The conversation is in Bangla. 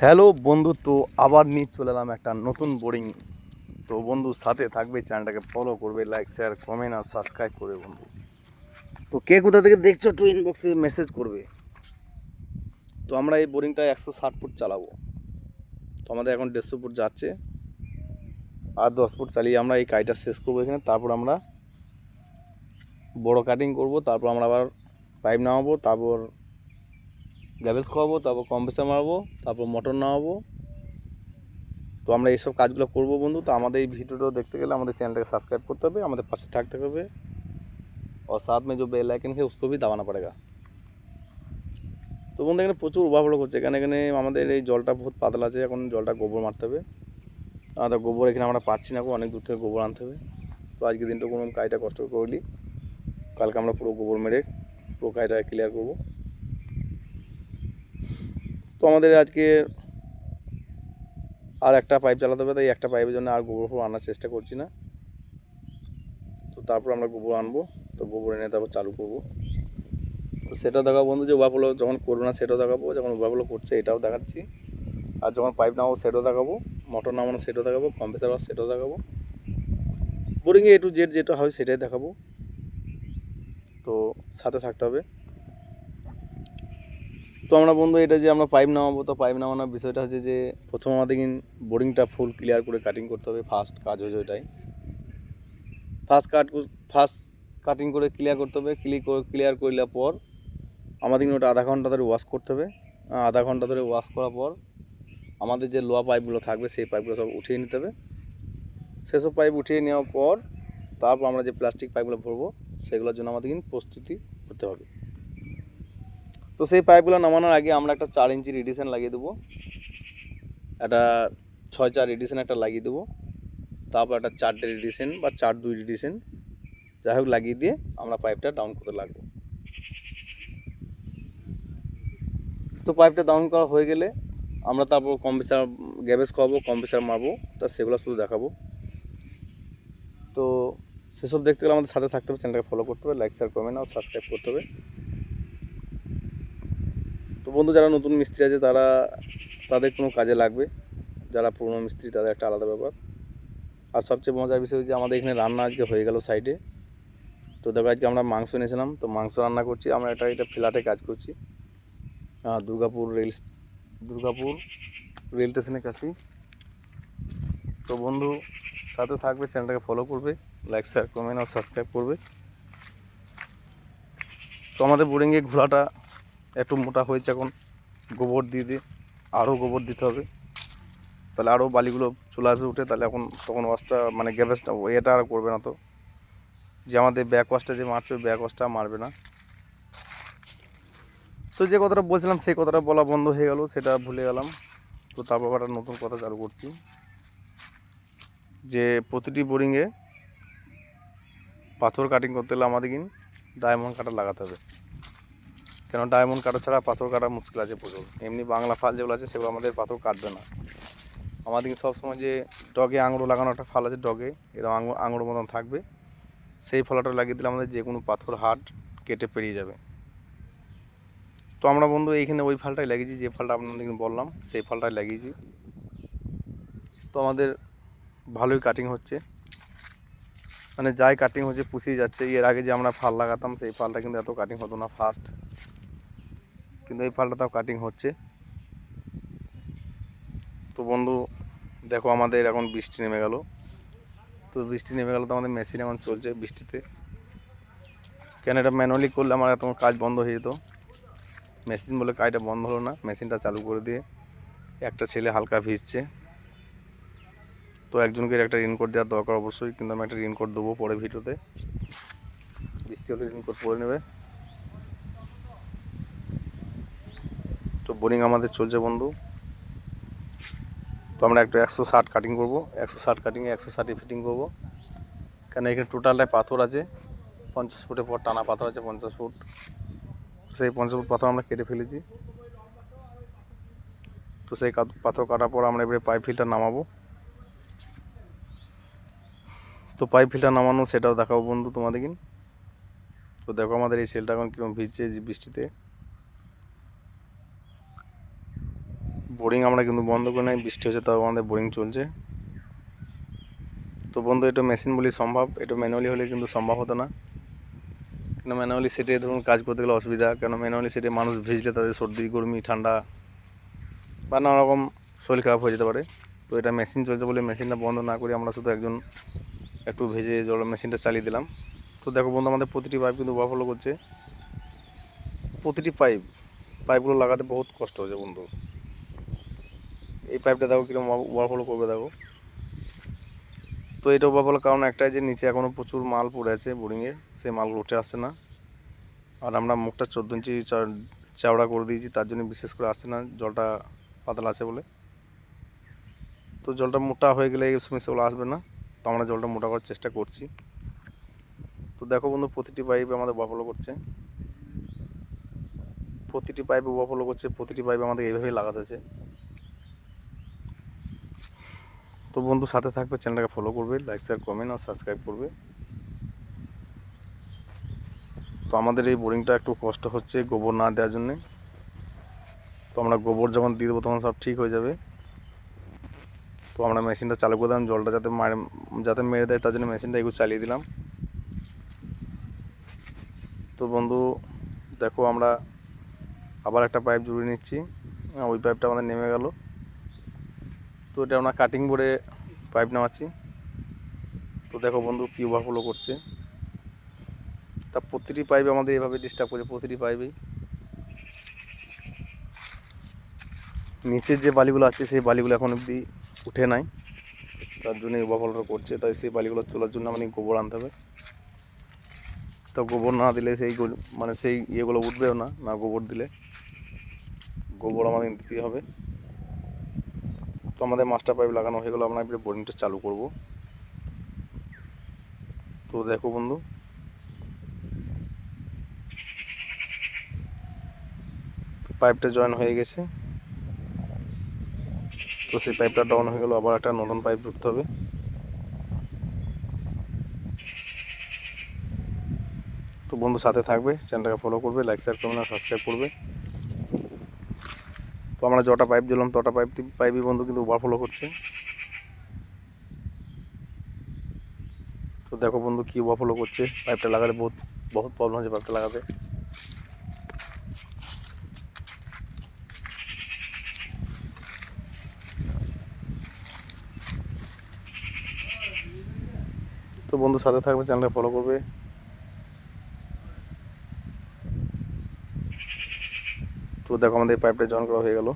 হ্যালো বন্ধু, তো আবার নিয়ে চলে এলাম একটা নতুন বোরিং। তো বন্ধু সাথে থাকবে, চ্যানেলটাকে ফলো করবে, লাইক শেয়ার কমেন্ট আর সাবস্ক্রাইব করবে বন্ধু। তো কে কোথা থেকে দেখছো একটু ইনবক্সে মেসেজ করবে। তো আমরা এই বোরিংটা 160 ফুট চালাবো। তো আমাদের এখন 150 ফুট যাচ্ছে, আর 10 ফুট চালিয়ে আমরা এই কাজটা শেষ করবো এখানে। তারপর আমরা বড় কাটিং করব, তারপর আমরা আবার পাইপ নামাবো, তারপর গ্যাবেলস খাওয়াবো, তারপর কম্প্রেসার মারবো, তারপর মোটর নামাবো। তো আমরা এইসব কাজগুলো করবো বন্ধু। তো আমাদের এই ভিডিওটা দেখতে গেলে আমাদের চ্যানেলটাকে সাবस्क्राइब করতে হবে, আমাদের पास থাকতে হবে, और साथ में जो बेल आइकन है उसको भी दबाना पड़ेगा। তো বন্ধু এখানে প্রচুর ওভারফ্লো করছে, এখানে আমাদের এই জলটা বহুত পাতলা আছে, এখন জলটা গোবর মারতে হবে। আমাদের গোবর এখানে আমরা পাচ্ছি না, অনেক দূর থেকে গোবর আনতে হবে। তো আজকে দিনটা কোনো কাজটা কষ্ট করলি, কালকে আমরা পুরো গোবর মেরে পুরো কাজটা ক্লিয়ার করবো। তো আমাদের আজকে আর একটা পাইপ চালাতে হবে, তাই একটা পাইপের জন্য আর গোবর আনার চেষ্টা করছি না। তো তারপর আমরা গোবর আনবো, তো গোবর এনে তারপর চালু করবো। তো সেটা দেখাবো বন্ধু, যে ওভারফ্লো যখন করবো না সেটাও দেখাবো, যখন ওভারফ্লো করছে এটাও দেখাচ্ছি। আর যখন পাইপ নামাবো সেটাও দেখাবো, মোটর নামানো সেটাও দেখাবো, কম্প্রেসার সেটাও দেখাবো, বোরিংয়ে A to Z যেটা হয় সেটাই দেখাবো। তো সাথে থাকতে হবে। তো আমরা বন্ধু এটা যে আমরা পাইপ নামাবো, তো পাইপ নামানোর বিষয়টা হচ্ছে যে প্রথম আমাদের বোরিংটা ফুল ক্লিয়ার করে কাটিং করতে হবে। ফার্স্ট কাজ হয়েছে ওইটাই, ফার্স্ট কাটিং করে ক্লিয়ার করতে হবে। ক্লিয়ার করলে পর আমাদের ওটা আধা ঘন্টা ধরে ওয়াশ করতে হবে। আধা ঘন্টা ধরে ওয়াশ করার পর আমাদের যে লোহা পাইপগুলো থাকবে সেই পাইপগুলো সব উঠিয়ে নিতে হবে। সেসব পাইপ উঠিয়ে নেওয়ার পর তারপর আমরা যে প্লাস্টিক পাইপগুলো ভরবো সেগুলোর জন্য আমাদের প্রস্তুতি করতে হবে। তো সেই পাইপগুলো নামানোর আগে আমরা একটা 4 ইঞ্চি রেডিয়েশন লাগিয়ে দেবো, একটা 6/4 রেডিয়েশন একটা লাগিয়ে দেবো, তারপর একটা 4টে রেডিয়েশন বা 4/2 রেডিয়েশন যাই হোক লাগিয়ে দিয়ে আমরা পাইপটা ডাউন করতে লাগবো। তো পাইপটা ডাউন করা হয়ে গেলে আমরা তারপর কম্প্রেসার গ্যাবেজ খাওয়াবো, কম্প্রেসার মারবো, তা সেগুলো শুধু দেখাবো। তো সেসব দেখতে গেলে আমাদের সাথে থাকতে হবে, চ্যানেলটাকে ফলো করতে হবে, লাইক শেয়ার কমেন্ট আর সাবস্ক্রাইব করতে হবে। তো বন্ধু যারা নতুন মিস্ত্রি আছে তাদের কোনো কাজে লাগবে, যারা পুরনো মিস্ত্রি তাদের একটা আলাদা ব্যাপার। আর সবচেয়ে মজার বিষয় হচ্ছে আমাদের এখানে রান্না আজকে হয়ে গেল সাইডে। তো দেখো আজকে আমরা মাংস এনেছিলাম, তো মাংস রান্না করছি। আমরা এটা ফ্ল্যাটে কাজ করছি, দুর্গাপুর রেল স্টেশনের কাছে। তো বন্ধু সাথে থাকবে, চ্যানেলটাকে ফলো করবে, লাইক শেয়ার কমেন্ট আর সাবস্ক্রাইব করবে। তো আমাদের বোরিংয়ে ঘোড়াটা একটু মোটা হয়েছে, এখন গোবর দিয়ে আরও গোবর দিতে হবে, তাহলে আরও বালিগুলো চলে আসবে উঠে, তাহলে তখন ওয়াশটা মানে গ্যাবেজটা এটা আর করবে না। তো যে আমাদের ব্যাক ওয়াশটা যে মারছে ব্যাক ওয়াশটা মারবে না। তো যে কথাটা বলছিলাম সেই কথাটা বলা বন্ধ হয়ে গেল, সেটা ভুলে গেলাম। তো তারপর একটা নতুন কথা চালু করছি, যে প্রতিটি বোরিংয়ে পাথর কাটিং করতে হলে আমাদের ডায়মন্ড কাটার লাগাতে হবে। কেন ডায়মন্ড কাটা ছাড়া পাথর কাটা মুশকিল আছে প্রচুর। এমনি বাংলা ফাল যেগুলো আছে সেগুলো আমাদের পাথর কাটবে না। আমাদের সবসময় যে ডগে আঙুরো লাগানো একটা ফাল আছে, ডগে এরকম আঙুরোর মতন থাকবে, সেই ফলাটা লাগিয়ে দিলে আমাদের যে কোনো পাথর হাট কেটে পেরিয়ে যাবে। তো আমরা বন্ধু এইখানে ওই ফালটাই লাগিয়েছি, যে ফালটা আপনাদের বললাম সেই ফালটাই লাগিয়েছি। তো আমাদের ভালোই কাটিং হচ্ছে, মানে যাই কাটিং হচ্ছে পুষিয়ে যাচ্ছে। এর আগে যে আমরা ফাল লাগাতাম সেই ফালটা কিন্তু এত কাটিং হতো না ফার্স্ট, কিন্তু এই ফালটা তাও কাটিং হচ্ছে। তো বন্ধু দেখো আমাদের এখন বৃষ্টি নেমে গেল। তো বৃষ্টি নেমে গেল, তো আমাদের মেশিন এখন চলছে বৃষ্টিতে। কেন এটা ম্যানুয়ালি করলে আমার এত কাজ বন্ধ হয়ে যেত, মেশিন বলে কাজটা বন্ধ হলো না, মেশিনটা চালু করে দিয়ে একটা ছেলে হালকা ভিজছে। তো একজনকে একটা রেনকোট দেওয়ার দরকার অবশ্যই, কিন্তু আমি একটা রেনকোট দেবো পরে ভিডিওতে, বৃষ্টি হলে রেনকোট পরে নেবে। তো বোরিং আমাদের চলছে বন্ধু। তো আমরা একটা 160 কাটিং করবো, 160 কাটিংয়ে 160 ফিটিং করবো। কেন এখানে টোটালটাই পাথর আছে, 50 ফুটের পর টানা পাথর আছে 50 ফুট। সেই 50 ফুট পাথর আমরা কেটে ফেলেছি। তো সেই পাথর কাটার পর আমরা এবারে পাইপ ফিল্টার নামাবো। তো পাইপ ফিল্টার নামানো সেটাও দেখাবো বন্ধু তোমাদের। তো দেখো আমাদের এই সেলটা এখন কীরকম ভিজছে বৃষ্টিতে। বোরিং আমরা কিন্তু বন্ধ করে নাই, বৃষ্টি হচ্ছে তাও আমাদের বোরিং চলছে। তো বন্ধু এটা মেশিন বলি সম্ভব, এটা ম্যানুয়ালি হলে কিন্তু সম্ভব হতো না। কেন ম্যানুয়ালি সেটে ধরুন কাজ করতে গেলে অসুবিধা, কেন ম্যানুয়ালি সেটে মানুষ ভিজলে তাদের সর্দি গরমি ঠান্ডা বা নানা রকম শরীর খারাপ হয়ে যেতে পারে। তো এটা মেশিন চলছে বলে মেশিনটা বন্ধ না করে আমরা শুধু একজন একটু ভেজে জল মেশিনটা চালিয়ে দিলাম। তো দেখো বন্ধু আমাদের প্রতিটি পাইপ কিন্তু ওভারফ্লো করছে। প্রতিটি পাইপগুলো লাগাতে বহুত কষ্ট হচ্ছে বন্ধু। এই পাইপটা দেখো কীরকম ওভারফ্লো করবে দেখো। তো এটা ওভারফ্লোর কারণ একটাই যে নিচে এখনও প্রচুর মাল পড়ে আছে বোরিংয়ে, সেই মালগুলো উঠে আসছে না। আর আমরা মুখটা 14 ইঞ্চি চওড়া করে দিয়েছি, তার জন্য বিশেষ করে আসছে না, জলটা পাতলা আছে বলে। তো জলটা মোটা হয়ে গেলে এই সমস্যাগুলো আসবে না। তো আমরা জলটা মোটা করার চেষ্টা করছি। তো দেখো বন্ধু প্রতিটি পাইপ আমাদের ওভারফ্লো করছে, প্রতিটি পাইপ ওভারফ্লো করছে, প্রতিটি পাইপ আমাদের এইভাবেই লাগাতে আছে। তো বন্ধু সাথে থাকবে, চ্যানেলটাকে ফলো করবে, লাইক শেয়ার কমেন্ট আর সাবস্ক্রাইব করবে। তো আমাদের এই বোরিংটা একটু কষ্ট হচ্ছে গোবর না দেওয়ার জন্যে। তো আমরা গোবর যখন দিয়ে দেবো তখন সব ঠিক হয়ে যাবে। তো আমরা মেশিনটা চালু করে দিলাম, জলটা যাতে মেরে দেয় তার জন্য মেশিনটা একটু চালিয়ে দিলাম। তো বন্ধু দেখো আমরা আবার একটা পাইপ জুড়ে নিচ্ছি, ওই পাইপটা আমাদের নেমে গেল। তো এটা আমরা কাটিং বোর্ডে পাইপ নামাচ্ছি। তো দেখো বন্ধু কী ওভারফ্লো করছে। তা প্রতিটি পাইপ আমাদের এভাবে ডিস্টার্ব করছে, প্রতিটি পাইপেই নিচের যে বালিগুলো আছে সেই বালিগুলো এখন অবধি উঠে নাই, তার জন্য ওভারফ্লোটা করছে। তাই সেই বালিগুলো তোলার জন্য আমাদের গোবর আনতে হবে। তো গোবর না দিলে সেই মানে সেই ইয়েগুলো উঠবেও না, না গোবর দিলে। গোবর আমাদের দিতে হবে। তো আমাদের মাস্টার পাইপ লাগানো হয়ে গেলো, আমরা এবারে বোরিংটা চালু করব। তো দেখো বন্ধু পাইপটা জয়েন হয়ে গেছে। তো সেই পাইপটা ডাউন হয়ে গেল, আবার একটা নতুন পাইপ ঢুকতে হবে। তো বন্ধু সাথে থাকবে, চ্যানেলটাকে ফলো করবে, লাইক শেয়ার করবে না সাবস্ক্রাইব করবে। তো আমরা যটা পাইপ দিলাম তটা পাইপই বন্ধু কিন্তু ওভারফ্লো করছে। তো দেখো বন্ধু কী ওভারফ্লো করছে। পাইপটা লাগালে বহুত বহুত প্রবলেম হচ্ছে পাইপটা লাগাতে। তো বন্ধু সাথে থাকবে, চ্যানেলটা ফলো করবে। তো দেখো আমাদের পাইপটা জয়েন করা হয়ে গেল।